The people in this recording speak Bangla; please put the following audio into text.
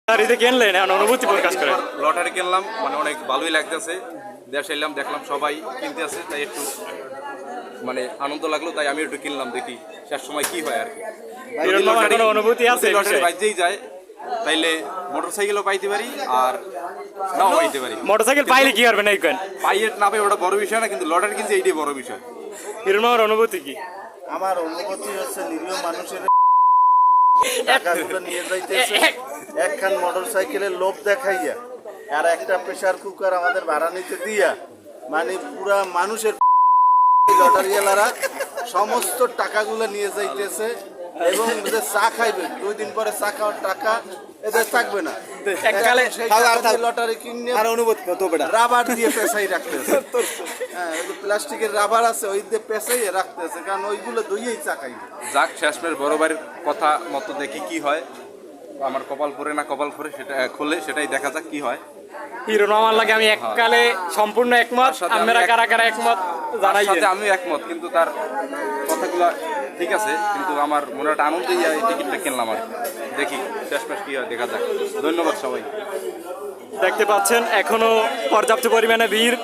লটারিতে কিনলেন এখন অনুভূতি প্রকাশ করে। লটারি কিনলাম, মানে অনেক ভালোই লাগতেছে। দেশে এলাম, দেখলাম সবাই কিনতে আছে, তাই একটু মানে আনন্দ লাগলো, তাই আমি একটু কিনলাম, দেখি শেষ সময় কি হয় আর কি। কোনো অনুভূতি আছে লটারি বাজতেই যায়, তাইলে মোটরসাইকেলও পাইতে পারি আর নাও পাইতে পারি। মোটরসাইকেল পাইলে কি করবেন এই কেন পাইয়ের না পাই ওটা বড় বিষয় না, কিন্তু লটারি কিনছে এইটাই বড় বিষয়। হিরণ মামার অনুভূতি কি? আমার অনুভূতি হচ্ছে নিরীহ মানুষের টাকাগুলো নিয়ে যাইতেছে একখান মোটরসাইকেলের লোভ দেখাইয়া আর একটা প্রেসার কুকার আমাদের ভাড়া নিতে দিয়া, মানে পুরা মানুষের লটারিওয়ালারা সমস্ত টাকাগুলো নিয়ে যাইতেছে। এবং যে চা খাইবে 2 দিন পরে চা খাওয়ার টাকা এদের থাকবে না। এককালে লটারি কিনে রাবার দিয়ে পেঁচাই রাখতেছে। হ্যাঁ, প্লাস্টিকের রাবার আছে, ওই দিয়ে পেঁচাই রাখতেছে, কারণ ওইগুলো দইয়েই চা খাইবে। যাক, শেষমেশ বড় ভাইয়ের কথা মতো দেখি কি হয়। আমার কপাল পরে না কপাল পরে সেটা খুলে সেটাই দেখা যাক কি হয়। হিরণ মামার লাগে আমি এককালে সম্পূর্ণ একমত। আপনারা কারা কারা একমত জানাই। আমি একমত, কিন্তু তার কথাগুলো ঠিক আছে, কিন্তু আমার মনে একটা আনন্দই এই টিকিটটা কিনলাম আর কি। দেখি শেষমেশ কি হয়, দেখা যাক। ধন্যবাদ সবাই। দেখতে পাচ্ছেন এখনো পর্যাপ্ত পরিমাণে ভিড়।